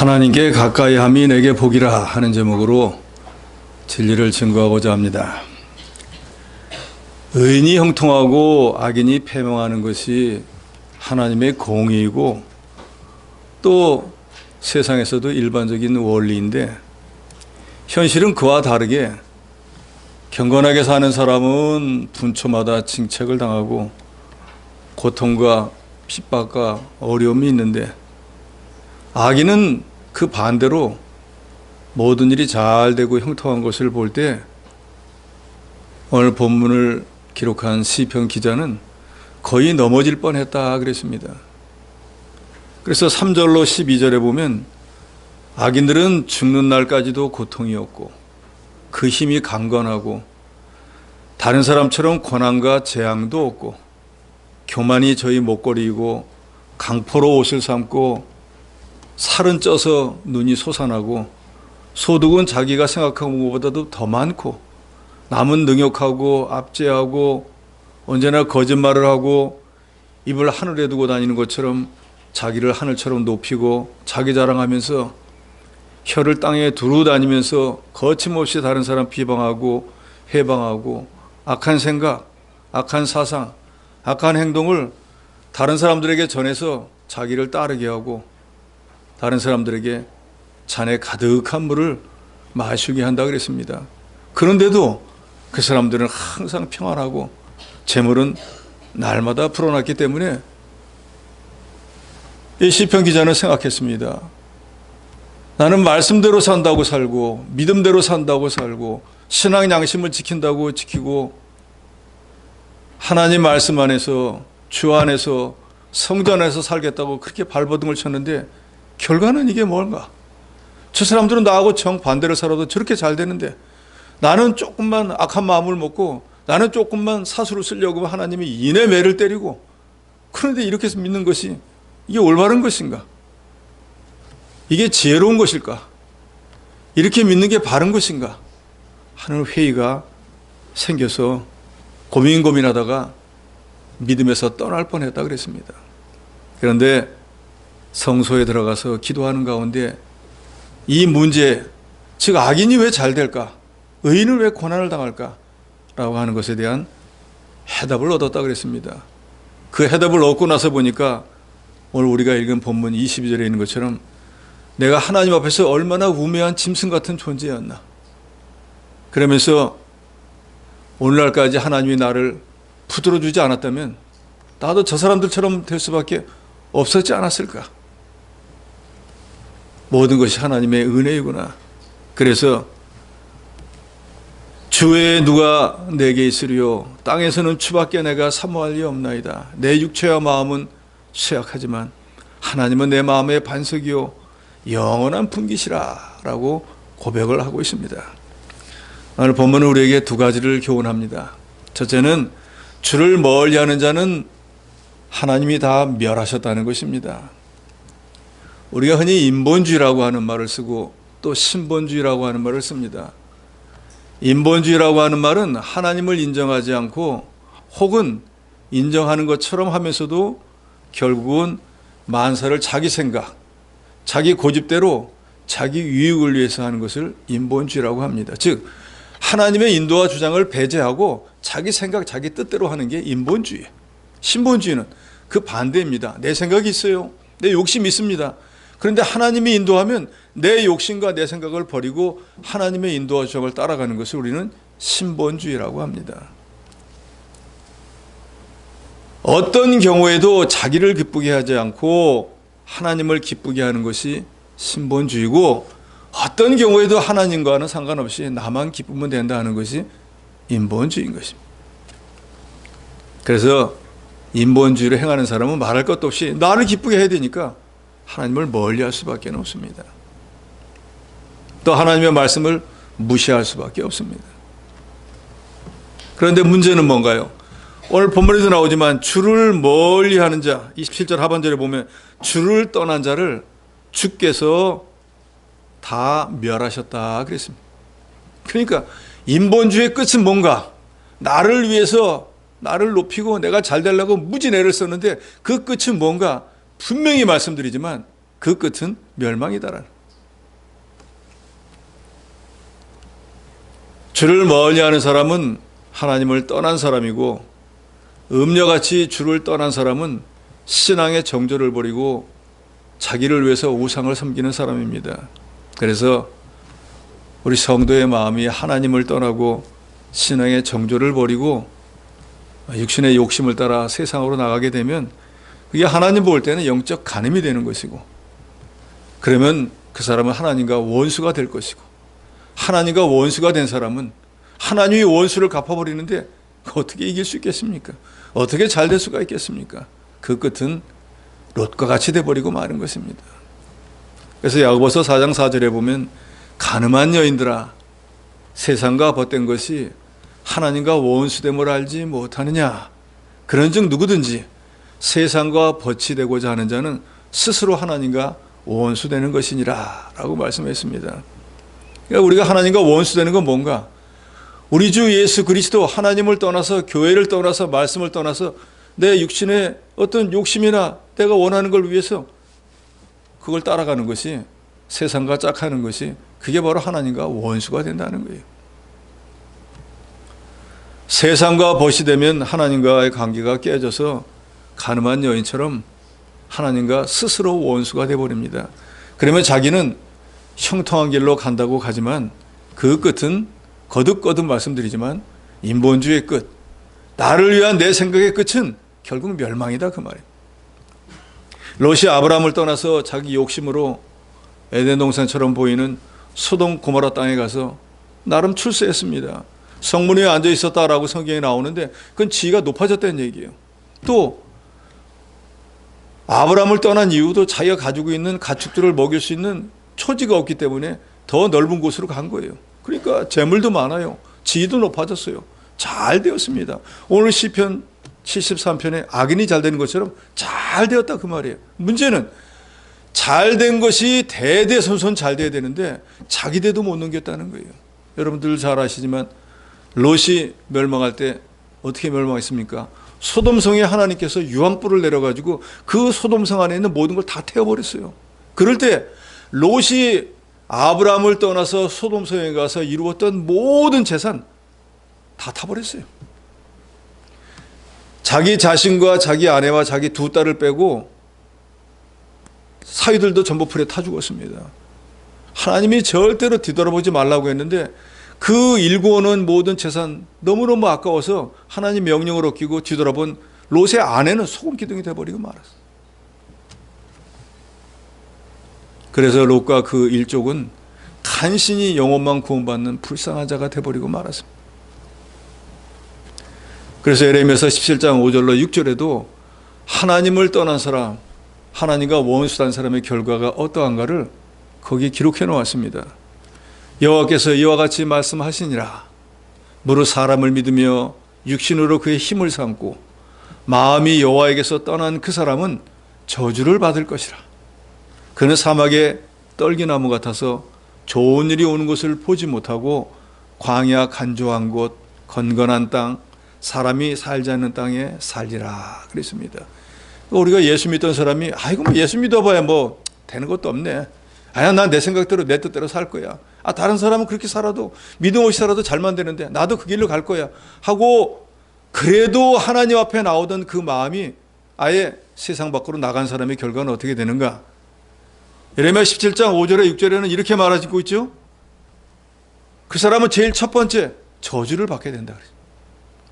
하나님께 가까이 함이 내게 복이라 하는 제목으로 진리를 증거하고자 합니다. 의인이 형통하고 악인이 패망하는 것이 하나님의 공의이고 또 세상에서도 일반적인 원리인데, 현실은 그와 다르게 경건하게 사는 사람은 분초마다 징책을 당하고 고통과 핍박과 어려움이 있는데, 악인은 그 반대로 모든 일이 잘 되고 형통한 것을 볼 때 오늘 본문을 기록한 시편 기자는 거의 넘어질 뻔했다 그랬습니다. 그래서 3절로 12절에 보면 악인들은 죽는 날까지도 고통이었고 그 힘이 강건하고 다른 사람처럼 고난과 재앙도 없고 교만이 저희 목걸이이고 강포로 옷을 삼고 살은 쪄서 눈이 솟아나고 소득은 자기가 생각한 것보다도 더 많고 남은 능욕하고 압제하고 언제나 거짓말을 하고 입을 하늘에 두고 다니는 것처럼 자기를 하늘처럼 높이고 자기 자랑하면서 혀를 땅에 두루 다니면서 거침없이 다른 사람 비방하고 해방하고 악한 생각, 악한 사상, 악한 행동을 다른 사람들에게 전해서 자기를 따르게 하고 다른 사람들에게 잔에 가득한 물을 마시게 한다 그랬습니다. 그런데도 그 사람들은 항상 평안하고 재물은 날마다 불어났기 때문에 이 시편 기자는 생각했습니다. 나는 말씀대로 산다고 살고 믿음대로 산다고 살고 신앙 양심을 지킨다고 지키고 하나님 말씀 안에서 주 안에서 성전 안에서 살겠다고 그렇게 발버둥을 쳤는데 결과는 이게 뭔가? 저 사람들은 나하고 정반대로 살아도 저렇게 잘 되는데 나는 조금만 악한 마음을 먹고 나는 조금만 사수를 쓰려고 하나님이 이내 매를 때리고, 그런데 이렇게 해서 믿는 것이 이게 올바른 것인가? 이게 지혜로운 것일까? 이렇게 믿는 게 바른 것인가? 하는 회의가 생겨서 고민하다가 믿음에서 떠날 뻔했다 그랬습니다. 그런데 성소에 들어가서 기도하는 가운데 이 문제, 즉 악인이 왜 잘 될까? 의인은 왜 고난을 당할까? 라고 하는 것에 대한 해답을 얻었다 그랬습니다. 그 해답을 얻고 나서 보니까 오늘 우리가 읽은 본문 22절에 있는 것처럼 내가 하나님 앞에서 얼마나 우매한 짐승 같은 존재였나. 그러면서 오늘날까지 하나님이 나를 붙들어 주지 않았다면 나도 저 사람들처럼 될 수밖에 없었지 않았을까. 모든 것이 하나님의 은혜이구나. 그래서 주 외에 누가 내게 있으리요, 땅에서는 주밖에 내가 사모할 리 없나이다. 내 육체와 마음은 쇠약하지만 하나님은 내 마음의 반석이요 영원한 분기시라 라고 고백을 하고 있습니다. 오늘 본문은 우리에게 두 가지를 교훈합니다. 첫째는 주를 멀리하는 자는 하나님이 다 멸하셨다는 것입니다. 우리가 흔히 인본주의라고 하는 말을 쓰고 또 신본주의라고 하는 말을 씁니다. 인본주의라고 하는 말은 하나님을 인정하지 않고 혹은 인정하는 것처럼 하면서도 결국은 만사를 자기 생각, 자기 고집대로 자기 유익을 위해서 하는 것을 인본주의라고 합니다. 즉 하나님의 인도와 주장을 배제하고 자기 생각, 자기 뜻대로 하는 게 인본주의. 신본주의는 그 반대입니다. 내 생각이 있어요. 내 욕심이 있습니다. 그런데 하나님이 인도하면 내 욕심과 내 생각을 버리고 하나님의 인도와 주장을 따라가는 것을 우리는 신본주의라고 합니다. 어떤 경우에도 자기를 기쁘게 하지 않고 하나님을 기쁘게 하는 것이 신본주의고, 어떤 경우에도 하나님과는 상관없이 나만 기쁘면 된다 하는 것이 인본주의인 것입니다. 그래서 인본주의를 행하는 사람은 말할 것도 없이 나를 기쁘게 해야 되니까 하나님을 멀리할 수밖에 없습니다. 또 하나님의 말씀을 무시할 수밖에 없습니다. 그런데 문제는 뭔가요? 오늘 본문에도 나오지만 주를 멀리하는 자, 27절 하반절에 보면 주를 떠난 자를 주께서 다 멸하셨다 그랬습니다. 그러니까 인본주의의 끝은 뭔가? 나를 위해서 나를 높이고 내가 잘 되려고 무지 애를 썼는데 그 끝은 뭔가? 분명히 말씀드리지만 그 끝은 멸망이다라는. 주를 멀리하는 사람은 하나님을 떠난 사람이고, 음녀같이 주를 떠난 사람은 신앙의 정조를 버리고 자기를 위해서 우상을 섬기는 사람입니다. 그래서 우리 성도의 마음이 하나님을 떠나고 신앙의 정조를 버리고 육신의 욕심을 따라 세상으로 나가게 되면 그게 하나님 볼 때는 영적 간음이 되는 것이고, 그러면 그 사람은 하나님과 원수가 될 것이고, 하나님과 원수가 된 사람은 하나님이 원수를 갚아버리는데 어떻게 이길 수 있겠습니까? 어떻게 잘 될 수가 있겠습니까? 그 끝은 롯과 같이 돼버리고 마는 것입니다. 그래서 야고보서 4장 4절에 보면 가늠한 여인들아, 세상과 벗된 것이 하나님과 원수됨을 알지 못하느냐. 그런즉 누구든지 세상과 벗이 되고자 하는 자는 스스로 하나님과 원수되는 것이니라 라고 말씀했습니다. 그러니까 우리가 하나님과 원수되는 건 뭔가? 우리 주 예수 그리스도, 하나님을 떠나서, 교회를 떠나서, 말씀을 떠나서 내 육신의 어떤 욕심이나 내가 원하는 걸 위해서 그걸 따라가는 것이, 세상과 짝하는 것이, 그게 바로 하나님과 원수가 된다는 거예요. 세상과 벗이 되면 하나님과의 관계가 깨져서 가늠한 여인처럼 하나님과 스스로 원수가 되어버립니다. 그러면 자기는 형통한 길로 간다고 가지만 그 끝은 거듭거듭 말씀드리지만 인본주의의 끝, 나를 위한 내 생각의 끝은 결국 멸망이다, 그 말이에요. 롯이 아브라함을 떠나서 자기 욕심으로 에덴 동산처럼 보이는 소돔 고모라 땅에 가서 나름 출세했습니다. 성문 위에 앉아 있었다라고 성경에 나오는데 그건 지위가 높아졌다는 얘기예요. 또 아브라함을 떠난 이유도 자기가 가지고 있는 가축들을 먹일 수 있는 초지가 없기 때문에 더 넓은 곳으로 간 거예요. 그러니까 재물도 많아요. 지위도 높아졌어요. 잘 되었습니다. 오늘 시편 73편에 악인이 잘 되는 것처럼 잘 되었다, 그 말이에요. 문제는 잘 된 것이 대대손손 잘 돼야 되는데 자기 대도 못 넘겼다는 거예요. 여러분들 잘 아시지만 롯이 멸망할 때 어떻게 멸망했습니까? 소돔성에 하나님께서 유황불을 내려가지고 그 소돔성 안에 있는 모든 걸 다 태워버렸어요. 그럴 때 롯이 아브라함을 떠나서 소돔성에 가서 이루었던 모든 재산 다 타버렸어요. 자기 자신과 자기 아내와 자기 두 딸을 빼고 사위들도 전부 불에 타 죽었습니다. 하나님이 절대로 뒤돌아보지 말라고 했는데 그 일구어놓은 모든 재산 너무너무 아까워서 하나님 명령을 어기고 뒤돌아본 롯의 아내는 소금기둥이 돼버리고 말았어요. 그래서 롯과 그 일족은 간신히 영혼만 구원받는 불쌍한 자가 돼버리고 말았습니다. 그래서 예레미야서 17장 5절로 6절에도 하나님을 떠난 사람, 하나님과 원수된 사람의 결과가 어떠한가를 거기 기록해 놓았습니다. 여호와께서 이와 같이 말씀하시니라. 무릇 사람을 믿으며 육신으로 그의 힘을 삼고 마음이 여호와에게서 떠난 그 사람은 저주를 받을 것이라. 그는 사막의 떨기나무 같아서 좋은 일이 오는 것을 보지 못하고 광야 간조한 곳, 건건한 땅, 사람이 살지 않는 땅에 살리라 그랬습니다. 우리가 예수 믿던 사람이 아이고 뭐 예수 믿어봐야 뭐 되는 것도 없네. 아야 난 내 생각대로 내 뜻대로 살 거야. 아 다른 사람은 그렇게 살아도 믿음 없이 살아도 잘만 되는데 나도 그 길로 갈 거야 하고 그래도 하나님 앞에 나오던 그 마음이 아예 세상 밖으로 나간 사람의 결과는 어떻게 되는가? 예레미야 17장 5절에 6절에는 이렇게 말하고 있죠. 그 사람은 제일 첫 번째 저주를 받게 된다.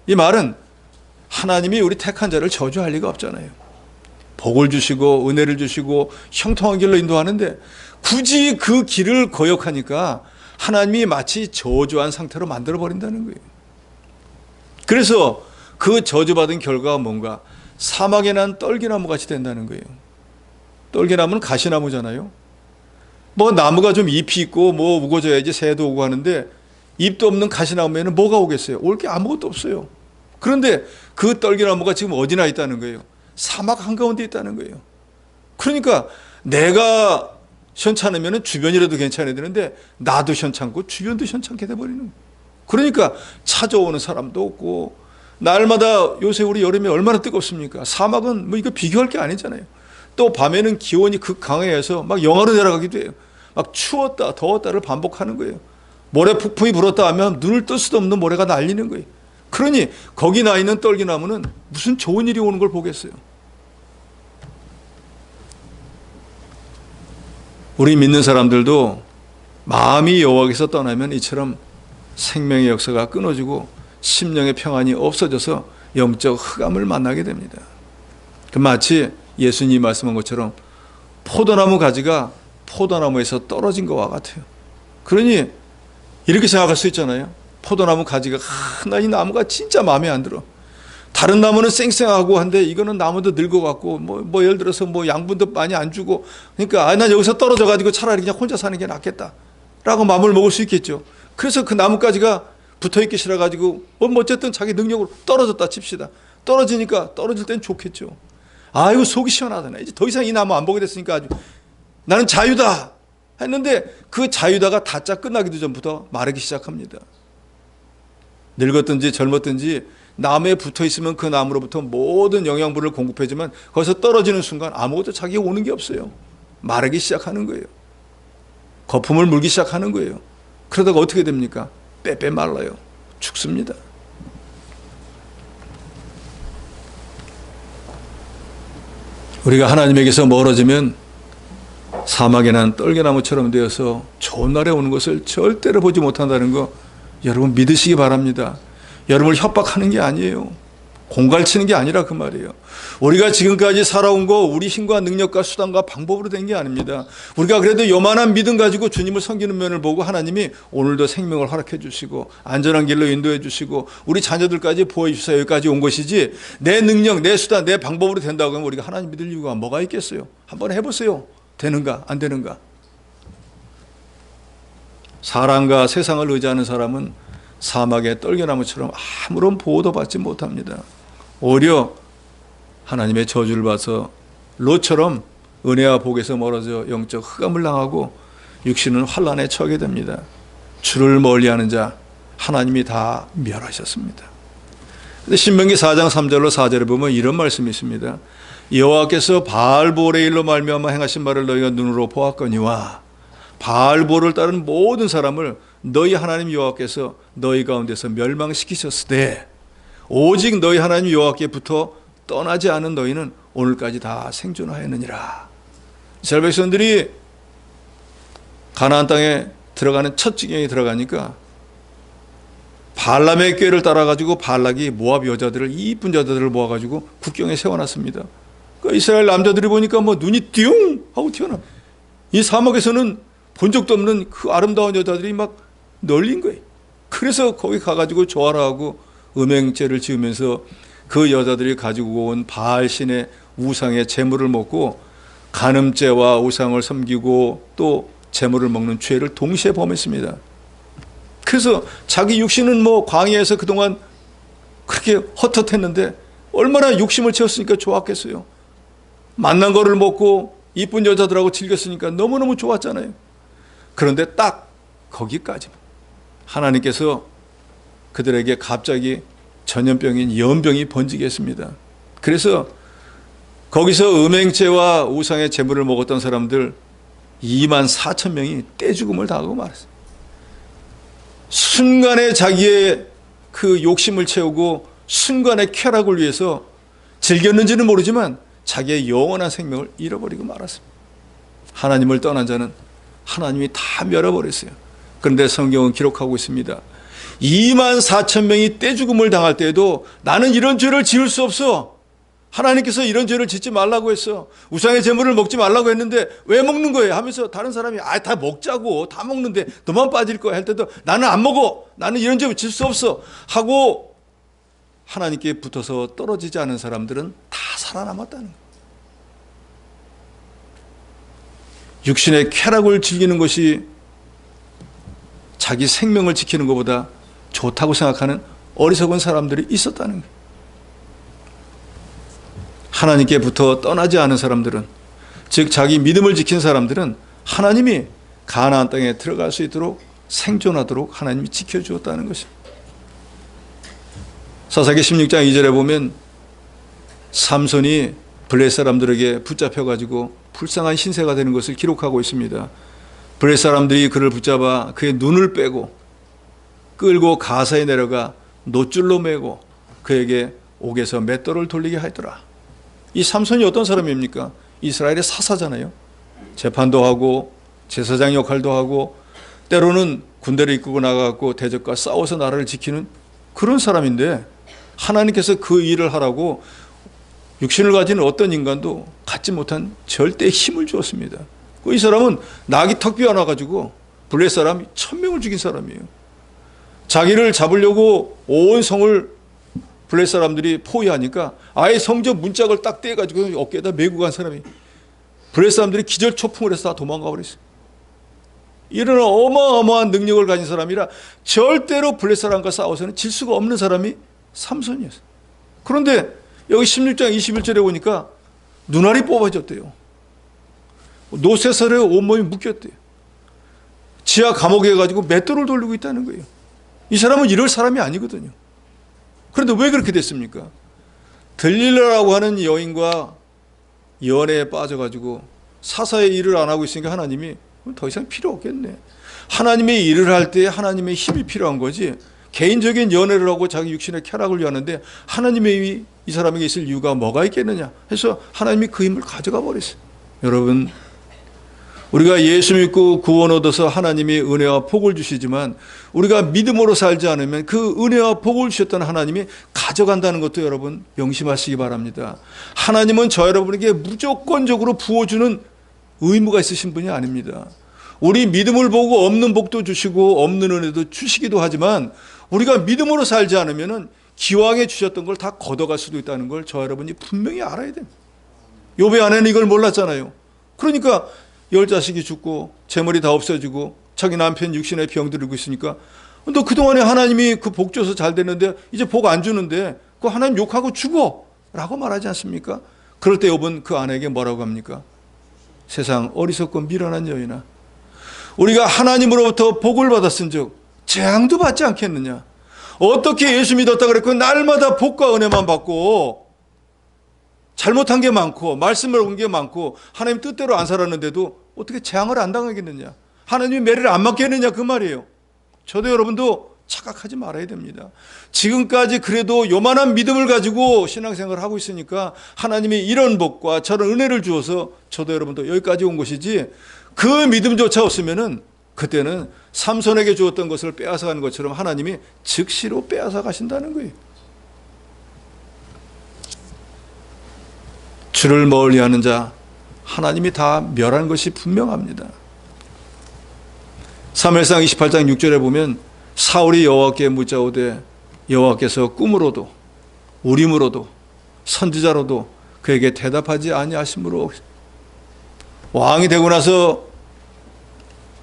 이 말은 하나님이 우리 택한 자를 저주할 리가 없잖아요. 복을 주시고 은혜를 주시고 형통한 길로 인도하는데 굳이 그 길을 거역하니까 하나님이 마치 저주한 상태로 만들어버린다는 거예요. 그래서 그 저주받은 결과가 뭔가? 사막에 난 떨기나무 같이 된다는 거예요. 떨기나무는 가시나무잖아요. 뭐 나무가 좀 잎이 있고 뭐 우거져야지 새도 오고 하는데 잎도 없는 가시나무에는 뭐가 오겠어요? 올 게 아무것도 없어요. 그런데 그 떨기나무가 지금 어디나 있다는 거예요? 사막 한가운데 있다는 거예요. 그러니까 내가 현찮으면 주변이라도 괜찮아야 되는데 나도 현찮고 주변도 현찮게 돼버리는 거예요. 그러니까 찾아오는 사람도 없고 날마다 요새 우리 여름이 얼마나 뜨겁습니까? 사막은 뭐 이거 비교할 게 아니잖아요. 또 밤에는 기온이 극강해서 막 영하로 내려가기도 해요. 막 추웠다 더웠다를 반복하는 거예요. 모래 폭풍이 불었다 하면 눈을 뜰 수도 없는 모래가 날리는 거예요. 그러니 거기 나 있는 떨기나무는 무슨 좋은 일이 오는 걸 보겠어요. 우리 믿는 사람들도 마음이 여호와께서 떠나면 이처럼 생명의 역사가 끊어지고 심령의 평안이 없어져서 영적 흑암을 만나게 됩니다. 마치 예수님이 말씀한 것처럼 포도나무 가지가 포도나무에서 떨어진 것과 같아요. 그러니 이렇게 생각할 수 있잖아요. 포도나무 가지가 나 이 나무가 진짜 마음에 안 들어. 다른 나무는 쌩쌩하고 한데 이거는 나무도 늙어갖고 뭐 예를 들어서 뭐 양분도 많이 안 주고 그러니까 난 여기서 떨어져 가지고 차라리 그냥 혼자 사는 게 낫겠다 라고 마음을 먹을 수 있겠죠. 그래서 그 나무가지가 붙어있기 싫어가지고 어쨌든 자기 능력으로 떨어졌다 칩시다. 떨어지니까 떨어질 땐 좋겠죠. 아이고 속이 시원하다. 이제 더 이상 이 나무 안 보게 됐으니까 아주 나는 자유다 했는데 그 자유다가 다짜 끝나기도 전부터 마르기 시작합니다. 늙었든지 젊었든지 나무에 붙어있으면 그 나무로부터 모든 영양분을 공급해주면 거기서 떨어지는 순간 아무것도 자기가 오는 게 없어요. 마르기 시작하는 거예요. 거품을 물기 시작하는 거예요. 그러다가 어떻게 됩니까? 빼빼 말라요. 죽습니다. 우리가 하나님에게서 멀어지면 사막에 난 떨게나무처럼 되어서 좋은 날에 오는 것을 절대로 보지 못한다는 거 여러분 믿으시기 바랍니다. 여러분을 협박하는 게 아니에요. 공갈치는 게 아니라 그 말이에요. 우리가 지금까지 살아온 거 우리 힘과 능력과 수단과 방법으로 된 게 아닙니다. 우리가 그래도 요만한 믿음 가지고 주님을 섬기는 면을 보고 하나님이 오늘도 생명을 허락해 주시고 안전한 길로 인도해 주시고 우리 자녀들까지 보호해 주셔서 여기까지 온 것이지 내 능력, 내 수단, 내 방법으로 된다고 하면 우리가 하나님 믿을 이유가 뭐가 있겠어요? 한번 해보세요. 되는가 안 되는가? 사람과 세상을 의지하는 사람은 사막의 떨겨나무처럼 아무런 보호도 받지 못합니다. 오히려 하나님의 저주를 받아서 롯처럼 은혜와 복에서 멀어져 영적 흑암을 당하고 육신은 환난에 처하게 됩니다. 주를 멀리하는 자 하나님이 다 멸하셨습니다. 근데 신명기 4장 3절로 4절에 보면 이런 말씀이 있습니다. 여호와께서 바알볼의 일로 말미암아 행하신 말을 너희가 눈으로 보았거니와 바알볼을 따른 모든 사람을 너희 하나님 여호와께서 너희 가운데서 멸망시키셨으되 오직 너희 하나님 여호와께부터 떠나지 않은 너희는 오늘까지 다 생존하였느니라. 이스라엘 백성들이 가나안 땅에 들어가는 첫 지경에 들어가니까 발람의 꾀를 따라가지고 발락이 모압 여자들을 이쁜 여자들을 모아가지고 국경에 세워놨습니다. 그러니까 이스라엘 남자들이 보니까 눈이 띠용 하고 튀어나. 이 사막에서는 본 적도 없는 그 아름다운 여자들이 막 널린 거예요. 그래서 거기 가가지고 조화라하고 음행죄를 지으면서 그 여자들이 가지고 온 바알신의 우상의 제물을 먹고 간음죄와 우상을 섬기고 또 제물을 먹는 죄를 동시에 범했습니다. 그래서 자기 육신은 광야에서 그동안 그렇게 헛헛했는데 얼마나 욕심을 채웠으니까 좋았겠어요. 만난 거를 먹고 이쁜 여자들하고 즐겼으니까 너무너무 좋았잖아요. 그런데 딱 거기까지만 하나님께서 그들에게 갑자기 전염병인 연병이 번지게 했습니다. 그래서 거기서 음행죄와 우상의 제물을 먹었던 사람들 24,000명이 떼죽음을 당하고 말았어요. 순간에 자기의 그 욕심을 채우고 순간의 쾌락을 위해서 즐겼는지는 모르지만 자기의 영원한 생명을 잃어버리고 말았습니다. 하나님을 떠난 자는 하나님이 다 멸해버렸어요. 그런데 성경은 기록하고 있습니다. 24,000명이 떼죽음을 당할 때에도 나는 이런 죄를 지을 수 없어. 하나님께서 이런 죄를 짓지 말라고 했어. 우상의 제물을 먹지 말라고 했는데 왜 먹는 거예요? 하면서 다른 사람이 다 먹자고 다 먹는데 너만 빠질 거야 할 때도 나는 안 먹어. 나는 이런 죄를 질 수 없어 하고 하나님께 붙어서 떨어지지 않은 사람들은 다 살아남았다는 거예요. 육신의 쾌락을 즐기는 것이 자기 생명을 지키는 것보다 좋다고 생각하는 어리석은 사람들이 있었다는 거예요. 하나님께 붙어 떠나지 않은 사람들은, 즉 자기 믿음을 지킨 사람들은 하나님이 가나안 땅에 들어갈 수 있도록 생존하도록 하나님이 지켜주었다는 것입니다. 사사기 16장 2절에 보면 삼손이 블레셋 사람들에게 붙잡혀가지고 불쌍한 신세가 되는 것을 기록하고 있습니다. 블레셋 사람들이 그를 붙잡아 그의 눈을 빼고 끌고 가사에 내려가 노줄로 매고 그에게 옥에서 맷돌을 돌리게 하더라. 이 삼손이 어떤 사람입니까? 이스라엘의 사사잖아요. 재판도 하고 제사장 역할도 하고 때로는 군대를 이끌고 나가고 대적과 싸워서 나라를 지키는 그런 사람인데 하나님께서 그 일을 하라고 육신을 가진 어떤 인간도 갖지 못한 절대의 힘을 주었습니다. 이 사람은 낙이 턱 비어나가지고 블레셋 사람 1000명을 죽인 사람이에요. 자기를 잡으려고 온 성을 블레셋 사람들이 포위하니까 아예 성전 문짝을 딱 떼가지고 어깨에다 메고 간 사람이 블레셋 사람들이 기절초풍을 해서 다 도망가 버렸어요. 이런 어마어마한 능력을 가진 사람이라 절대로 블레셋 사람과 싸워서는 질 수가 없는 사람이 삼손이었어요. 그런데 여기 16장 21절에 보니까 눈알이 뽑아졌대요. 노쇠설에 온몸이 묶였대요. 지하 감옥에 가지고 맷돌을 돌리고 있다는 거예요. 이 사람은 이럴 사람이 아니거든요. 그런데 왜 그렇게 됐습니까? 들릴라라고 하는 여인과 연애에 빠져가지고 사사의 일을 안 하고 있으니까 하나님이 더 이상 필요 없겠네. 하나님의 일을 할 때 하나님의 힘이 필요한 거지 개인적인 연애를 하고 자기 육신의 쾌락을 위하는데 하나님의 힘이 이 사람에게 있을 이유가 뭐가 있겠느냐 해서 하나님이 그 힘을 가져가 버렸어요. 여러분, 우리가 예수 믿고 구원 얻어서 하나님이 은혜와 복을 주시지만 우리가 믿음으로 살지 않으면 그 은혜와 복을 주셨던 하나님이 가져간다는 것도 여러분 명심하시기 바랍니다. 하나님은 저 여러분에게 무조건적으로 부어주는 의무가 있으신 분이 아닙니다. 우리 믿음을 보고 없는 복도 주시고 없는 은혜도 주시기도 하지만 우리가 믿음으로 살지 않으면 기왕에 주셨던 걸 다 걷어갈 수도 있다는 걸 저 여러분이 분명히 알아야 됩니다. 욥의 아내는 이걸 몰랐잖아요. 그러니까 10자식이 죽고 재물이 다 없어지고 자기 남편 육신의 병 들고 있으니까 너 그동안에 하나님이 그 복 줘서 잘 됐는데 이제 복 안 주는데 그 하나님 욕하고 죽어 라고 말하지 않습니까? 그럴 때 욥은 그 아내에게 뭐라고 합니까? 세상 어리석고 미련한 여인아, 우리가 하나님으로부터 복을 받았은 즉 재앙도 받지 않겠느냐? 어떻게 예수 믿었다 그랬고 날마다 복과 은혜만 받고 잘못한 게 많고 말씀을 온 게 많고 하나님 뜻대로 안 살았는데도 어떻게 재앙을 안 당하겠느냐? 하나님이 매를 안 맞겠느냐 그 말이에요. 저도 여러분도 착각하지 말아야 됩니다. 지금까지 그래도 요만한 믿음을 가지고 신앙생활을 하고 있으니까 하나님이 이런 복과 저런 은혜를 주어서 저도 여러분도 여기까지 온 것이지 그 믿음조차 없으면은 그때는 삼손에게 주었던 것을 빼앗아 가는 것처럼 하나님이 즉시로 빼앗아 가신다는 거예요. 주를 멀리하는 자 하나님이 다 멸한 것이 분명합니다. 사무엘상 28장 6절에 보면 사울이 여호와께 묻자오되 여호와께서 꿈으로도 우림으로도 선지자로도 그에게 대답하지 아니하심으로. 왕이 되고 나서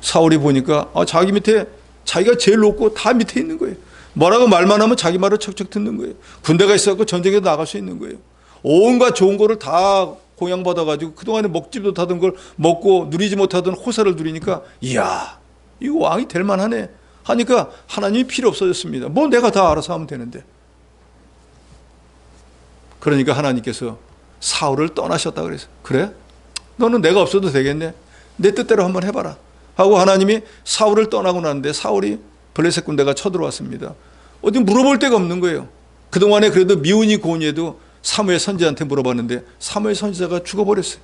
사울이 보니까 자기 밑에 자기가 제일 높고 다 밑에 있는 거예요. 뭐라고 말만 하면 자기 말을 척척 듣는 거예요. 군대가 있어서 전쟁에 나갈 수 있는 거예요. 온갖 좋은 거를 다 공양받아가지고 그동안에 먹지도 못하던 걸 먹고 누리지 못하던 호사를 누리니까 이야 이거 왕이 될 만하네 하니까 하나님이 필요 없어졌습니다. 뭐 내가 다 알아서 하면 되는데. 그러니까 하나님께서 사울을 떠나셨다 그래서 그래? 너는 내가 없어도 되겠네. 내 뜻대로 한번 해봐라 하고 하나님이 사울을 떠나고 나는데 사울이 블레셋 군대가 쳐들어왔습니다. 어디 물어볼 데가 없는 거예요. 그동안에 그래도 미운이 고운이에도 사무엘 선지자한테 물어봤는데 사무엘 선지자가 죽어버렸어요.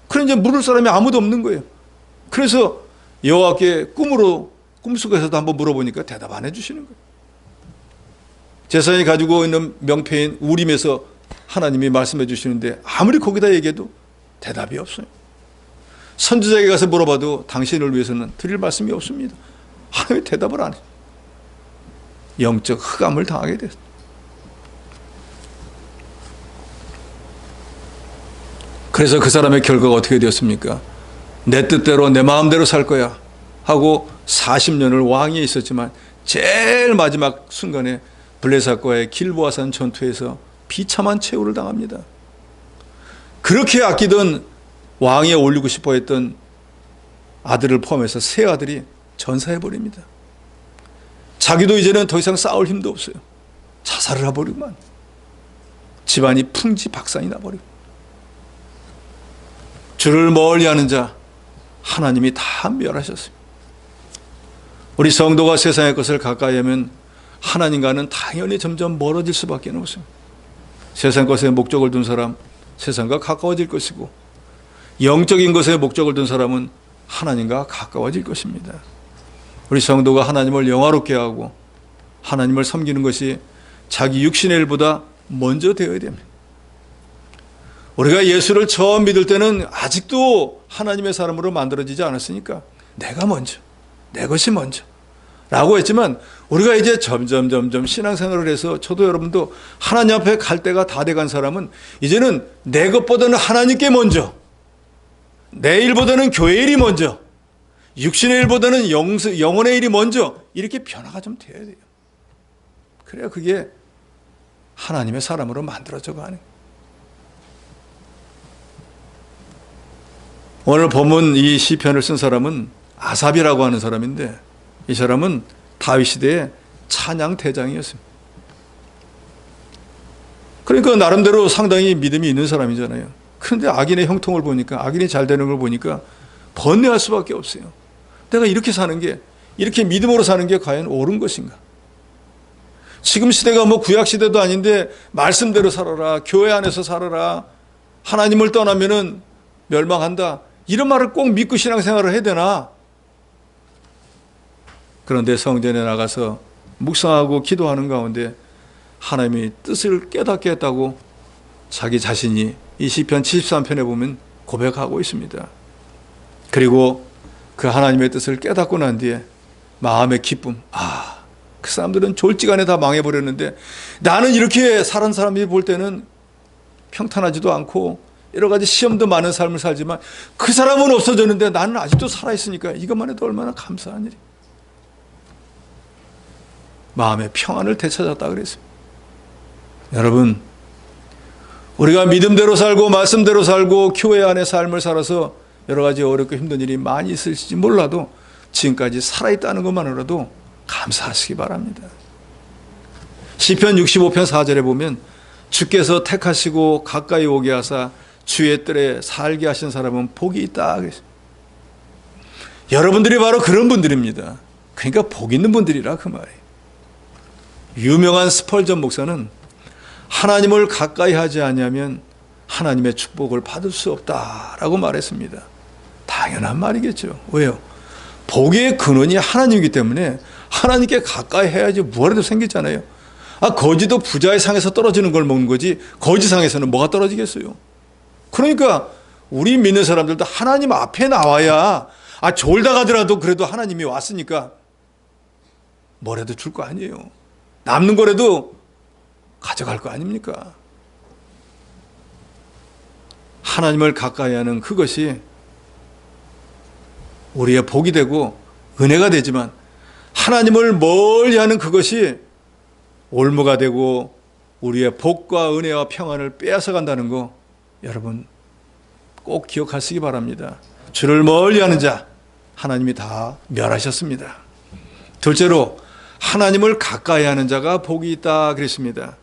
그래 이제 물을 사람이 아무도 없는 거예요. 그래서 여호와께 꿈속에서도 한번 물어보니까 대답 안 해주시는 거예요. 제사장이 가지고 있는 명패인 우림에서 하나님이 말씀해 주시는데 아무리 거기다 얘기해도 대답이 없어요. 선지자에게 가서 물어봐도 당신을 위해서는 드릴 말씀이 없습니다. 하나님이 대답을 안 해요. 영적 흑암을 당하게 됐어요. 그래서 그 사람의 결과가 어떻게 되었습니까? 내 뜻대로 내 마음대로 살 거야 하고 40년을 왕위에 있었지만 제일 마지막 순간에 블레셋과의 길보아산 전투에서 비참한 최후를 당합니다. 그렇게 아끼던 왕위에 올리고 싶어 했던 아들을 포함해서 세 아들이 전사해버립니다. 자기도 이제는 더 이상 싸울 힘도 없어요. 자살을 해버리고만 집안이 풍지박산이 나버리고 주를 멀리하는 자 하나님이 다 멸하셨습니다. 우리 성도가 세상의 것을 가까이 하면 하나님과는 당연히 점점 멀어질 수밖에 없습니다. 세상 것에 목적을 둔 사람 세상과 가까워질 것이고, 영적인 것에 목적을 둔 사람은 하나님과 가까워질 것입니다. 우리 성도가 하나님을 영화롭게 하고 하나님을 섬기는 것이 자기 육신의 일보다 먼저 되어야 됩니다. 우리가 예수를 처음 믿을 때는 아직도 하나님의 사람으로 만들어지지 않았으니까 내가 먼저, 내 것이 먼저 라고 했지만, 우리가 이제 점점 신앙생활을 해서, 저도 여러분도 하나님 앞에 갈 때가 다 돼간 사람은 이제는 내 것보다는 하나님께 먼저, 내 일보다는 교회 일이 먼저, 육신의 일보다는 영혼의 일이 먼저, 이렇게 변화가 좀 돼야 돼요. 그래야 그게 하나님의 사람으로 만들어져 가는. 오늘 본문 이 시편을 쓴 사람은 아삽이라고 하는 사람인데, 이 사람은 다윗 시대의 찬양 대장이었습니다. 그러니까 나름대로 상당히 믿음이 있는 사람이잖아요. 그런데 악인의 형통을 보니까, 악인이 잘 되는 걸 보니까 번뇌할 수밖에 없어요. 내가 이렇게 사는 게, 이렇게 믿음으로 사는 게 과연 옳은 것인가? 지금 시대가 뭐 구약 시대도 아닌데 말씀대로 살아라, 교회 안에서 살아라, 하나님을 떠나면은 멸망한다, 이런 말을 꼭 믿고 신앙생활을 해야 되나? 그런데 성전에 나가서 묵상하고 기도하는 가운데 하나님의 뜻을 깨닫게 했다고 자기 자신이 이 시편 73편에 보면 고백하고 있습니다. 그리고 그 하나님의 뜻을 깨닫고 난 뒤에 마음의 기쁨, 그 사람들은 졸지간에 다 망해버렸는데 나는 이렇게 사는 사람이 볼 때는 평탄하지도 않고 여러 가지 시험도 많은 삶을 살지만 그 사람은 없어졌는데 나는 아직도 살아있으니까 이것만 해도 얼마나 감사한 일이. 마음의 평안을 되찾았다 그랬습니다. 여러분, 우리가 믿음대로 살고 말씀대로 살고 교회 안에 삶을 살아서 여러 가지 어렵고 힘든 일이 많이 있을지 몰라도 지금까지 살아있다는 것만으로도 감사하시기 바랍니다. 시편 65편 4절에 보면 주께서 택하시고 가까이 오게 하사 주의 뜰에 살게 하신 사람은 복이 있다 그랬습니다. 여러분들이 바로 그런 분들입니다. 그러니까 복 있는 분들이라 그 말이에요. 유명한 스펄전 목사는 하나님을 가까이 하지 않으면 하나님의 축복을 받을 수 없다라고 말했습니다. 당연한 말이겠죠. 왜요? 복의 근원이 하나님이기 때문에 하나님께 가까이 해야지 뭐라도 생기잖아요. 거지도 부자의 상에서 떨어지는 걸 먹는 거지 거지 상에서는 뭐가 떨어지겠어요? 그러니까 우리 믿는 사람들도 하나님 앞에 나와야, 졸다 가더라도 그래도 하나님이 왔으니까 뭐라도 줄 거 아니에요. 남는 거라도 가져갈 거 아닙니까? 하나님을 가까이 하는 그것이 우리의 복이 되고 은혜가 되지만, 하나님을 멀리 하는 그것이 올무가 되고 우리의 복과 은혜와 평안을 빼앗아 간다는 거 여러분 꼭 기억하시기 바랍니다. 주를 멀리 하는 자 하나님이 다 멸하셨습니다. 둘째로 하나님을 가까이 하는 자가 복이 있다 그랬습니다.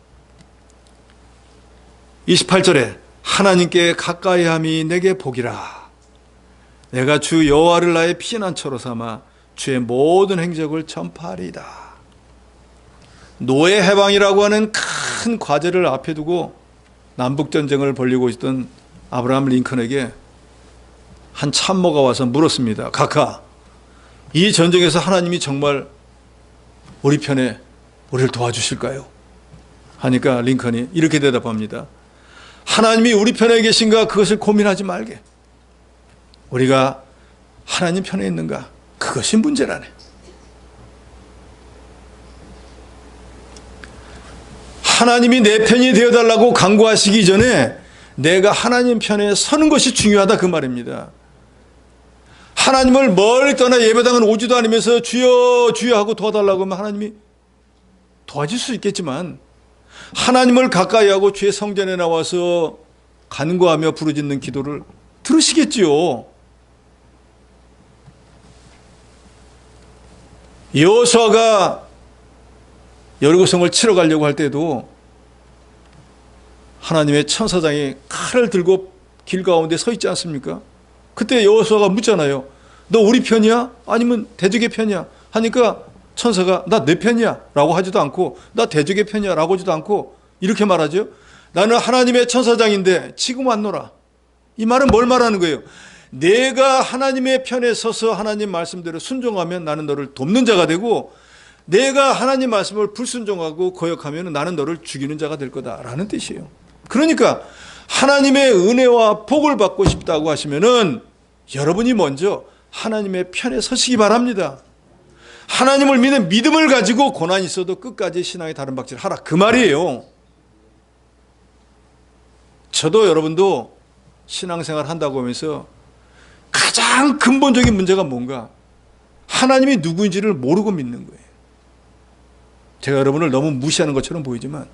28절에 하나님께 가까이 함이 내게 복이라. 내가 주 여호와를 나의 피난처로 삼아 주의 모든 행적을 전파하리이다. 노예 해방이라고 하는 큰 과제를 앞에 두고 남북전쟁을 벌이고 있던 아브라함 링컨에게 한 참모가 와서 물었습니다. 각하, 이 전쟁에서 하나님이 정말 우리 편에 우리를 도와주실까요? 하니까 링컨이 이렇게 대답합니다. 하나님이 우리 편에 계신가 그것을 고민하지 말게. 우리가 하나님 편에 있는가 그것이 문제라네. 하나님이 내 편이 되어달라고 간구하시기 전에 내가 하나님 편에 서는 것이 중요하다 그 말입니다. 하나님을 멀리 떠나 예배당은 오지도 않으면서 주여 주여 하고 도와달라고 하면 하나님이 도와줄 수 있겠지만, 하나님을 가까이 하고 주의 성전에 나와서 간구하며 부르짖는 기도를 들으시겠지요. 여호수아가 여리고성을 치러 가려고 할 때도 하나님의 천사장이 칼을 들고 길 가운데 서 있지 않습니까? 그때 여호수아가 묻잖아요. 너 우리 편이야? 아니면 대적의 편이야? 하니까 천사가 나 내 편이야 라고 하지도 않고 나 대적의 편이야 라고 하지도 않고 이렇게 말하죠. 나는 하나님의 천사장인데 지금 왔노라. 이 말은 뭘 말하는 거예요? 내가 하나님의 편에 서서 하나님 말씀대로 순종하면 나는 너를 돕는 자가 되고, 내가 하나님 말씀을 불순종하고 거역하면 나는 너를 죽이는 자가 될 거다라는 뜻이에요. 그러니까 하나님의 은혜와 복을 받고 싶다고 하시면은 여러분이 먼저 하나님의 편에 서시기 바랍니다. 하나님을 믿는 믿음을 가지고 고난이 있어도 끝까지 신앙의 다른 박질을 하라, 그 말이에요. 저도 여러분도 신앙생활 한다고 하면서 가장 근본적인 문제가 뭔가, 하나님이 누구인지를 모르고 믿는 거예요. 제가 여러분을 너무 무시하는 것처럼 보이지만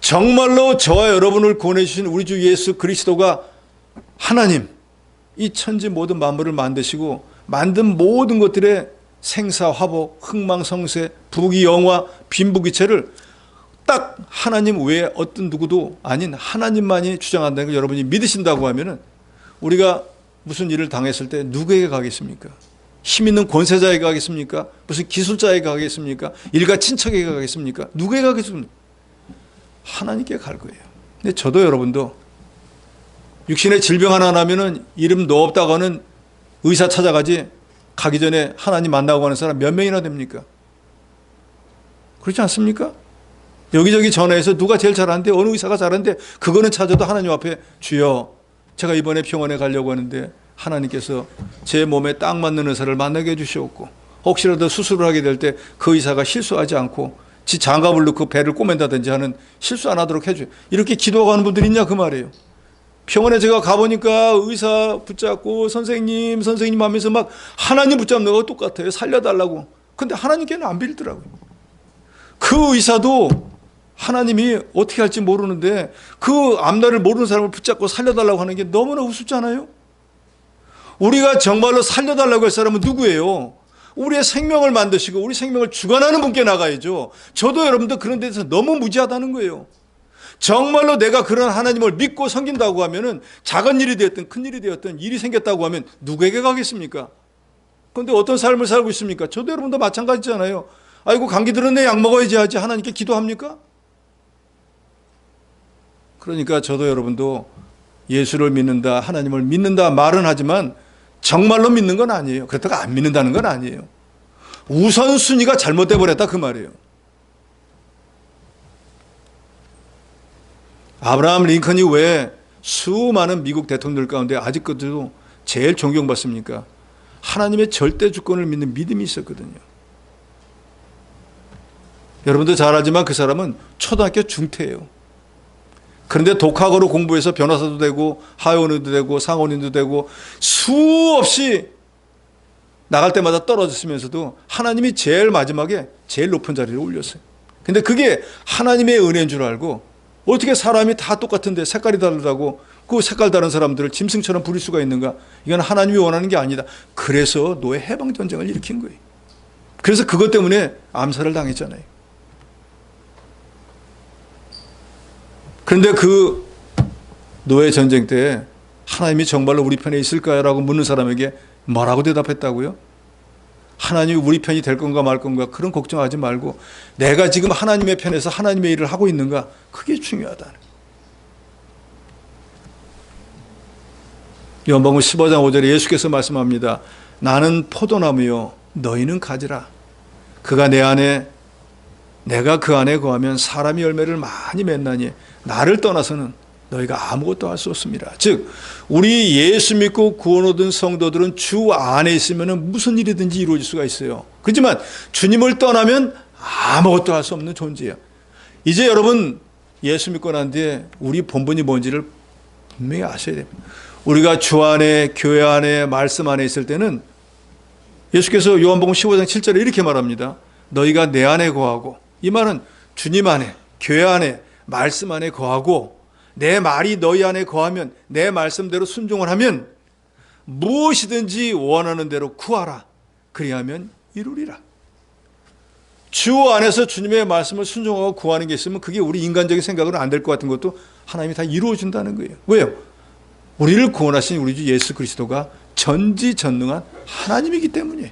정말로 저와 여러분을 구원해 주신 우리 주 예수 그리스도가 하나님, 이 천지 모든 만물을 만드시고 만든 모든 것들의 생사, 화복, 흥망성쇠, 부귀, 영화, 빈부귀체를 딱 하나님 외에 어떤 누구도 아닌 하나님만이 주장한다는 걸 여러분이 믿으신다고 하면은 우리가 무슨 일을 당했을 때 누구에게 가겠습니까? 힘 있는 권세자에게 가겠습니까? 무슨 기술자에게 가겠습니까? 일가 친척에게 가겠습니까? 누구에게 가겠습니까? 하나님께 갈 거예요. 근데 저도 여러분도 육신의 질병 하나 나면은 이름도 없다고 하는 의사 찾아가지, 가기 전에 하나님 만나고 가는 사람 몇 명이나 됩니까? 그렇지 않습니까? 여기저기 전화해서 누가 제일 잘하는데, 어느 의사가 잘하는데, 그거는 찾아도 하나님 앞에 주여, 제가 이번에 병원에 가려고 하는데 하나님께서 제 몸에 딱 맞는 의사를 만나게 해주시옵고, 혹시라도 수술을 하게 될 때 그 의사가 실수하지 않고 지 장갑을 넣고 배를 꼬맨다든지 하는 실수 안 하도록 해줘요. 이렇게 기도하고 하는 분들이 있냐 그 말이에요. 병원에 제가 가보니까 의사 붙잡고 선생님 하면서 막 하나님 붙잡는 거가 똑같아요. 살려달라고. 근데 하나님께는 안 빌더라고요. 그 의사도 하나님이 어떻게 할지 모르는데 그 앞날을 모르는 사람을 붙잡고 살려달라고 하는 게 너무나 우습잖아요. 우리가 정말로 살려달라고 할 사람은 누구예요? 우리의 생명을 만드시고 우리 생명을 주관하는 분께 나가야죠. 저도 여러분도 그런 데서 너무 무지하다는 거예요. 정말로 내가 그런 하나님을 믿고 섬긴다고 하면은 작은 일이 되었든 큰 일이 되었든 일이 생겼다고 하면 누구에게 가겠습니까? 그런데 어떤 삶을 살고 있습니까? 저도 여러분도 마찬가지잖아요. 아이고 감기 들었네, 약 먹어야지 하지 하나님께 기도합니까? 그러니까 저도 여러분도 예수를 믿는다, 하나님을 믿는다 말은 하지만 정말로 믿는 건 아니에요. 그렇다고 안 믿는다는 건 아니에요. 우선순위가 잘못돼 버렸다 그 말이에요. 아브라함 링컨이 왜 수많은 미국 대통령들 가운데 아직까지도 제일 존경받습니까? 하나님의 절대 주권을 믿는 믿음이 있었거든요. 여러분도 잘 알지만 그 사람은 초등학교 중퇴예요. 그런데 독학으로 공부해서 변호사도 되고 하원의도 되고 상원의도 되고 수없이 나갈 때마다 떨어졌으면서도 하나님이 제일 마지막에 제일 높은 자리를 올렸어요. 근데 그게 하나님의 은혜인 줄 알고, 어떻게 사람이 다 똑같은데 색깔이 다르다고 그 색깔 다른 사람들을 짐승처럼 부릴 수가 있는가? 이건 하나님이 원하는 게 아니다. 그래서 노예 해방 전쟁을 일으킨 거예요. 그래서 그것 때문에 암살을 당했잖아요. 그런데 그 노예 전쟁 때 하나님이 정말로 우리 편에 있을까요? 라고 묻는 사람에게 뭐라고 대답했다고요? 하나님이 우리 편이 될 건가 말 건가 그런 걱정하지 말고 내가 지금 하나님의 편에서 하나님의 일을 하고 있는가, 그게 중요하다. 요한복음 15장 5절에 예수께서 말씀합니다. 나는 포도나무요 너희는 가지라. 그가 내 안에 내가 그 안에 거하면 사람이 열매를 많이 맺나니 나를 떠나서는 너희가 아무것도 할 수 없습니다. 즉 우리 예수 믿고 구원 얻은 성도들은 주 안에 있으면 무슨 일이든지 이루어질 수가 있어요. 그렇지만 주님을 떠나면 아무것도 할 수 없는 존재예요. 이제 여러분 예수 믿고 난 뒤에 우리 본분이 뭔지를 분명히 아셔야 됩니다. 우리가 주 안에, 교회 안에, 말씀 안에 있을 때는 예수께서 요한복음 15장 7절에 이렇게 말합니다. 너희가 내 안에 거하고, 이 말은 주님 안에, 교회 안에, 말씀 안에 거하고 내 말이 너희 안에 거하면, 내 말씀대로 순종을 하면 무엇이든지 원하는 대로 구하라. 그리하면 이루리라. 주 안에서 주님의 말씀을 순종하고 구하는 게 있으면 그게 우리 인간적인 생각으로 안 될 것 같은 것도 하나님이 다 이루어준다는 거예요. 왜요? 우리를 구원하신 우리 주 예수 그리스도가 전지전능한 하나님이기 때문이에요.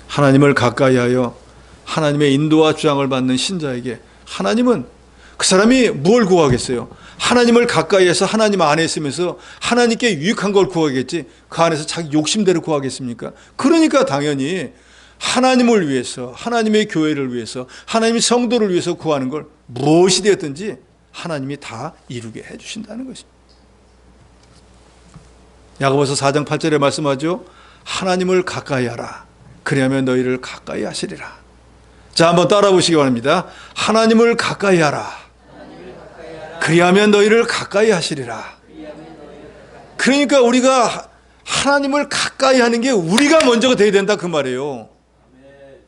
하나님을 가까이 하여 하나님의 인도와 주장을 받는 신자에게 하나님은 그 사람이 뭘 구하겠어요? 하나님을 가까이 해서 하나님 안에 있으면서 하나님께 유익한 걸 구하겠지 그 안에서 자기 욕심대로 구하겠습니까? 그러니까 당연히 하나님을 위해서, 하나님의 교회를 위해서, 하나님의 성도를 위해서 구하는 걸 무엇이 되었든지 하나님이 다 이루게 해주신다는 것입니다. 야고보서 4장 8절에 말씀하죠. 하나님을 가까이 하라. 그리하면 너희를 가까이 하시리라. 자, 한번 따라 보시기 바랍니다. 하나님을 가까이 하라. 그리하면 너희를 가까이 하시리라. 그러니까 우리가 하나님을 가까이 하는 게 우리가 먼저가 돼야 된다 그 말이에요.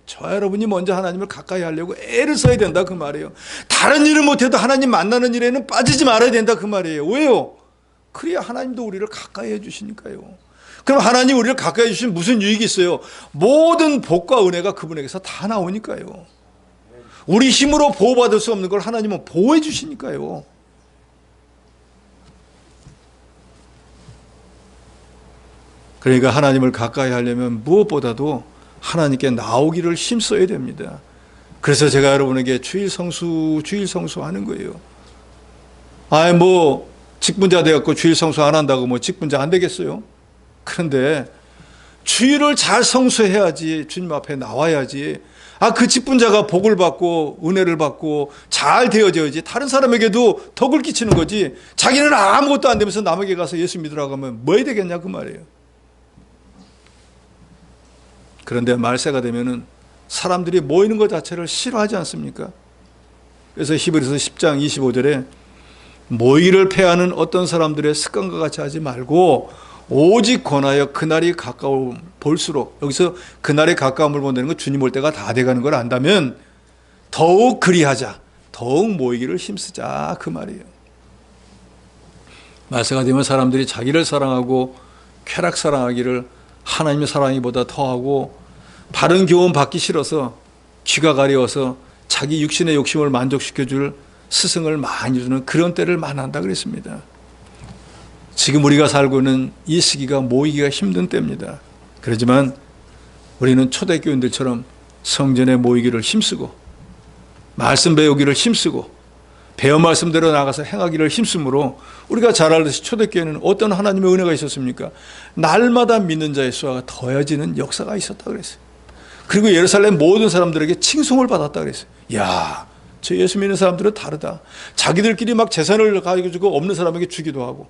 저와 여러분이 먼저 하나님을 가까이 하려고 애를 써야 된다 그 말이에요. 다른 일을 못해도 하나님 만나는 일에는 빠지지 말아야 된다 그 말이에요. 왜요? 그래야 하나님도 우리를 가까이 해주시니까요. 그럼 하나님 우리를 가까이 해주시면 무슨 유익이 있어요? 모든 복과 은혜가 그분에게서 다 나오니까요. 우리 힘으로 보호받을 수 없는 걸 하나님은 보호해 주시니까요. 그러니까 하나님을 가까이 하려면 무엇보다도 하나님께 나오기를 힘써야 됩니다. 그래서 제가 여러분에게 주일 성수 하는 거예요. 직분자 돼갖고 주일 성수 안 한다고 직분자 안 되겠어요? 그런데 주일을 잘 성수해야지 주님 앞에 나와야지 그 직분자가 복을 받고 은혜를 받고 잘 되어져야지 다른 사람에게도 덕을 끼치는 거지 자기는 아무것도 안 되면서 남에게 가서 예수 믿으라고 하면 뭐 해야 되겠냐 그 말이에요. 그런데 말세가 되면은 사람들이 모이는 것 자체를 싫어하지 않습니까? 그래서 히브리서 10장 25절에 모이기를 패하는 어떤 사람들의 습관과 같이 하지 말고 오직 권하여 그날이 가까워 볼수록 여기서 그날의 가까움을 본다는 건 주님 올 때가 다 돼가는 걸 안다면 더욱 그리하자 더욱 모이기를 힘쓰자 그 말이에요. 말세가 되면 사람들이 자기를 사랑하고 쾌락 사랑하기를 하나님의 사랑이보다 더하고 바른 교훈 받기 싫어서 귀가 가려워서 자기 육신의 욕심을 만족시켜줄 스승을 많이 주는 그런 때를 만난다 그랬습니다. 지금 우리가 살고 있는 이 시기가 모이기가 힘든 때입니다. 그렇지만 우리는 초대교인들처럼 성전에 모이기를 힘쓰고 말씀 배우기를 힘쓰고 배운 말씀대로 나가서 행하기를 힘쓰므로 우리가 잘 알듯이 초대교회는 어떤 하나님의 은혜가 있었습니까? 날마다 믿는 자의 수가 더해지는 역사가 있었다 그랬어요. 그리고 예루살렘 모든 사람들에게 칭송을 받았다 그랬어요. 야, 저 예수 믿는 사람들은 다르다. 자기들끼리 막 재산을 가지고 없는 사람에게 주기도 하고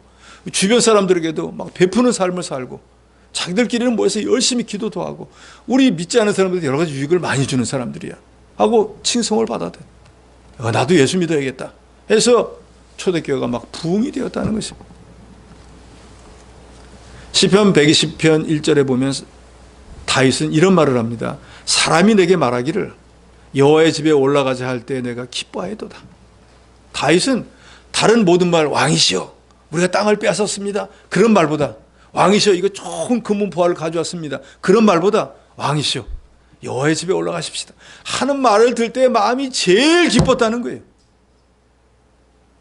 주변 사람들에게도 막 베푸는 삶을 살고 자기들끼리는 모여서 열심히 기도도 하고 우리 믿지 않은 사람들도 여러 가지 유익을 많이 주는 사람들이야 하고 칭송을 받았대. 나도 예수 믿어야겠다 해서 초대교회가 막 부흥이 되었다는 것입니다. 시편 120편 1절에 보면 다윗은 이런 말을 합니다. 사람이 내게 말하기를 여호와의 집에 올라가자 할 때 내가 기뻐하였도다. 다윗은 다른 모든 말 왕이시여 우리가 땅을 빼앗았습니다 그런 말보다 왕이시여 이거 좋은 금은보화를 가져왔습니다 그런 말보다 왕이시여 여호와의 집에 올라가십시다 하는 말을 들 때 마음이 제일 기뻤다는 거예요.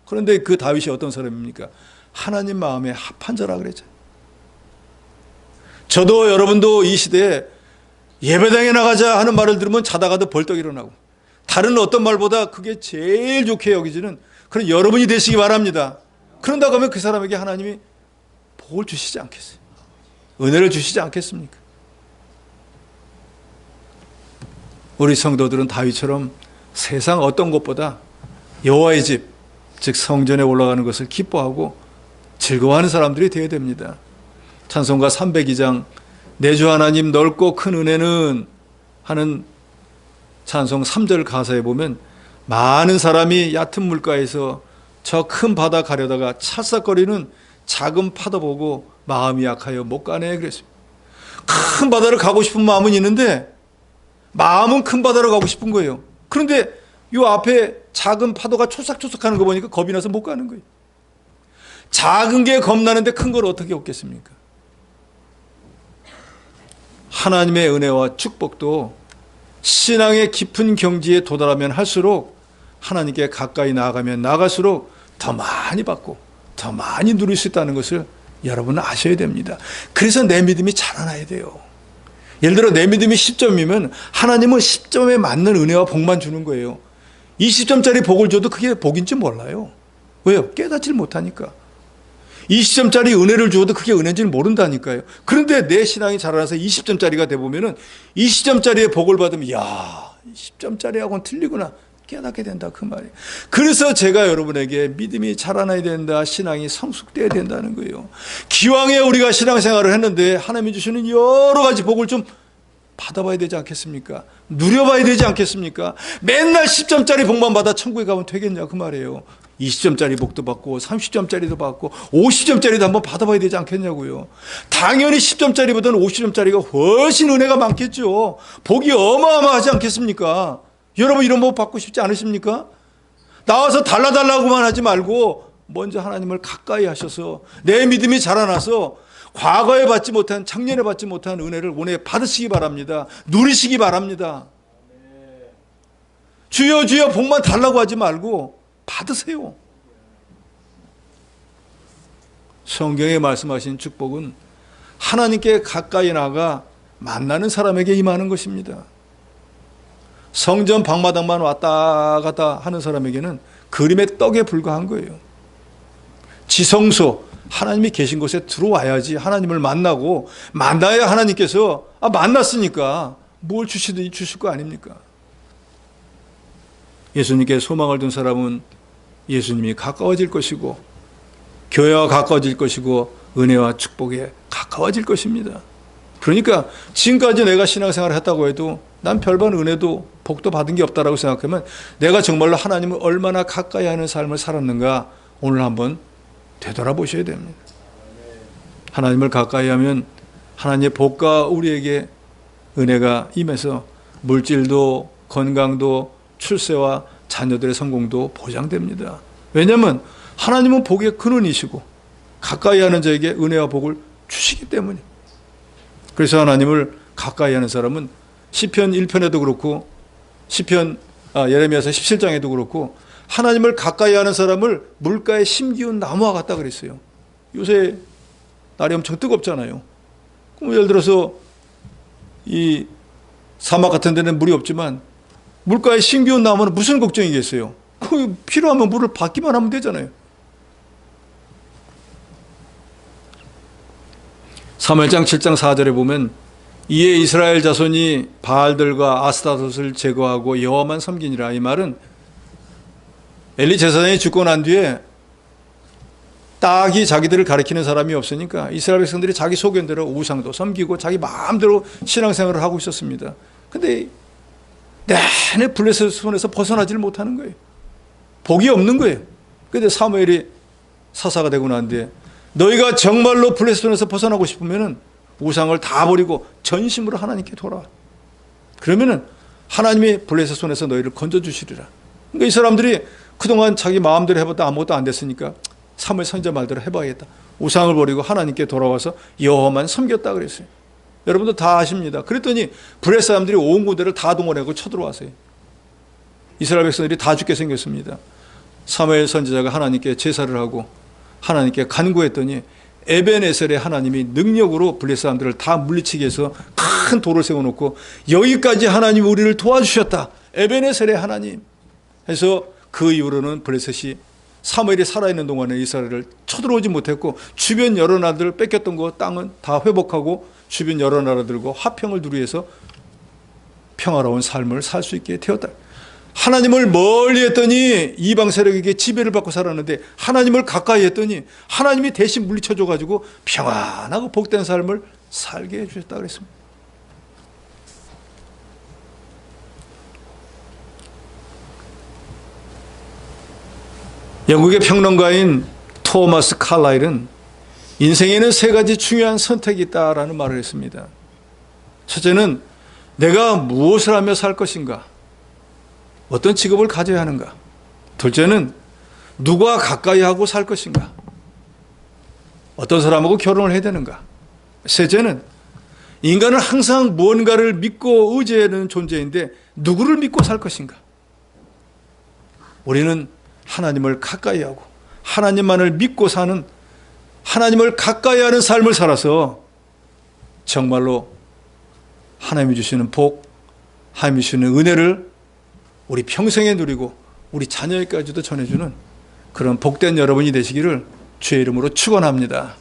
그런데 그 다윗이 어떤 사람입니까? 하나님 마음에 합한 자라 그랬죠. 저도 여러분도 이 시대에 예배당에 나가자 하는 말을 들으면 자다가도 벌떡 일어나고 다른 어떤 말보다 그게 제일 좋게 여기지는 그런 여러분이 되시기 바랍니다. 그런다고 하면 그 사람에게 하나님이 복을 주시지 않겠어요? 은혜를 주시지 않겠습니까? 우리 성도들은 다윗처럼 세상 어떤 것보다 여호와의 집, 즉 성전에 올라가는 것을 기뻐하고 즐거워하는 사람들이 되어야 됩니다. 찬송가 302장 내 주 하나님 넓고 큰 은혜는 하는 찬송 3절 가사에 보면 많은 사람이 얕은 물가에서 저 큰 바다 가려다가 찰싹거리는 작은 파도 보고 마음이 약하여 못 가네 그랬습니다. 큰 바다를 가고 싶은 마음은 있는데 마음은 큰 바다로 가고 싶은 거예요. 그런데 이 앞에 작은 파도가 초삭초삭하는 거 보니까 겁이 나서 못 가는 거예요. 작은 게 겁나는데 큰 걸 어떻게 얻겠습니까? 하나님의 은혜와 축복도 신앙의 깊은 경지에 도달하면 할수록 하나님께 가까이 나아가면 나갈수록 더 많이 받고 더 많이 누릴 수 있다는 것을 여러분은 아셔야 됩니다. 그래서 내 믿음이 자라나야 돼요. 예를 들어 내 믿음이 10점이면 하나님은 10점에 맞는 은혜와 복만 주는 거예요. 20점짜리 복을 줘도 그게 복인지 몰라요. 왜요? 깨닫질 못하니까. 20점짜리 은혜를 주어도 그게 은혜인지는 모른다니까요. 그런데 내 신앙이 자라나서 20점짜리가 돼보면은 20점짜리의 복을 받으면, 야, 10점짜리하고는 틀리구나. 깨닫게 된다. 그 말이에요. 그래서 제가 여러분에게 믿음이 자라나야 된다. 신앙이 성숙돼야 된다는 거예요. 기왕에 우리가 신앙생활을 했는데 하나님이 주시는 여러 가지 복을 좀 받아봐야 되지 않겠습니까? 누려봐야 되지 않겠습니까? 맨날 10점짜리 복만 받아 천국에 가면 되겠냐 그 말이에요. 20점짜리 복도 받고 30점짜리도 받고 50점짜리도 한번 받아봐야 되지 않겠냐고요. 당연히 10점짜리보다는 50점짜리가 훨씬 은혜가 많겠죠. 복이 어마어마하지 않겠습니까? 여러분 이런 복 받고 싶지 않으십니까? 나와서 달라달라고만 하지 말고 먼저 하나님을 가까이 하셔서 내 믿음이 자라나서 과거에 받지 못한, 작년에 받지 못한 은혜를 오늘 받으시기 바랍니다. 누리시기 바랍니다. 주여 주여 복만 달라고 하지 말고 받으세요. 성경에 말씀하신 축복은 하나님께 가까이 나가 만나는 사람에게 임하는 것입니다. 성전 방마당만 왔다 갔다 하는 사람에게는 그림의 떡에 불과한 거예요. 지성소, 하나님이 계신 곳에 들어와야지 하나님을 만나고, 만나야 하나님께서 만났으니까 뭘 주시든지 주실 거 아닙니까? 예수님께 소망을 둔 사람은 예수님이 가까워질 것이고, 교회와 가까워질 것이고, 은혜와 축복에 가까워질 것입니다. 그러니까 지금까지 내가 신앙생활을 했다고 해도 난 별반 은혜도 복도 받은 게 없다라고 생각하면 내가 정말로 하나님을 얼마나 가까이 하는 삶을 살았는가 오늘 한번 되돌아보셔야 됩니다. 하나님을 가까이 하면 하나님의 복과 우리에게 은혜가 임해서 물질도 건강도 출세와 자녀들의 성공도 보장됩니다. 왜냐하면 하나님은 복의 근원이시고 가까이 하는 자에게 은혜와 복을 주시기 때문에. 그래서 하나님을 가까이 하는 사람은 시편 1편에도 그렇고 예레미야서 17장에도 그렇고 하나님을 가까이 하는 사람을 물가에 심기운 나무와 같다 그랬어요. 요새 날이 엄청 뜨겁잖아요. 그럼 예를 들어서 이 사막 같은 데는 물이 없지만 물가에 심기운 나무는 무슨 걱정이겠어요? 그 필요하면 물을 받기만 하면 되잖아요. 사무엘장 7장 4절에 보면 이에 이스라엘 자손이 바알들과 아스타롯을 제거하고 여호와만 섬기니라. 이 말은 엘리 제사장이 죽고 난 뒤에 딱히 자기들을 가리키는 사람이 없으니까 이스라엘 백성들이 자기 소견대로 우상도 섬기고 자기 마음대로 신앙생활을 하고 있었습니다. 근데 내내 블레셋 손에서 벗어나지를 못하는 거예요. 복이 없는 거예요. 그런데 사무엘이 사사가 되고 난 뒤에 너희가 정말로 블레셋 손에서 벗어나고 싶으면은 우상을 다 버리고 전심으로 하나님께 돌아와. 그러면은 하나님이 블레셋 손에서 너희를 건져주시리라. 그러니까 이 사람들이 그동안 자기 마음대로 해봤다 아무것도 안 됐으니까 사무엘 선지자 말대로 해봐야겠다. 우상을 버리고 하나님께 돌아와서 여호와만 섬겼다 그랬어요. 여러분도 다 아십니다. 그랬더니 블레셋 사람들이 온 군대를 다 동원하고 쳐들어왔어요. 이스라엘 백성들이 다 죽게 생겼습니다. 사무엘 선지자가 하나님께 제사를 하고 하나님께 간구했더니 에벤에셀의 하나님이 능력으로 블레셋 사람들을 다 물리치게 해서 큰 돌을 세워놓고 여기까지 하나님이 우리를 도와주셨다. 에벤에셀의 하나님 해서 그 이후로는 블레셋이 사무엘이 살아있는 동안에 이스라엘을 쳐들어오지 못했고 주변 여러 나라들을 뺏겼던 거 땅은 다 회복하고 주변 여러 나라들과 화평을 누리해서 평화로운 삶을 살 수 있게 되었다. 하나님을 멀리 했더니 이방 세력에게 지배를 받고 살았는데 하나님을 가까이 했더니 하나님이 대신 물리쳐줘가지고 평안하고 복된 삶을 살게 해주셨다 그랬습니다. 영국의 평론가인 토마스 칼라일은 인생에는 세 가지 중요한 선택이 있다라는 말을 했습니다. 첫째는 내가 무엇을 하며 살 것인가? 어떤 직업을 가져야 하는가? 둘째는 누구와 가까이 하고 살 것인가? 어떤 사람하고 결혼을 해야 되는가? 셋째는 인간은 항상 무언가를 믿고 의지하는 존재인데 누구를 믿고 살 것인가? 우리는 하나님을 가까이 하고 하나님만을 믿고 사는, 하나님을 가까이 하는 삶을 살아서 정말로 하나님이 주시는 복, 하나님이 주시는 은혜를 우리 평생에 누리고 우리 자녀에게까지도 전해주는 그런 복된 여러분이 되시기를 주의 이름으로 축원합니다.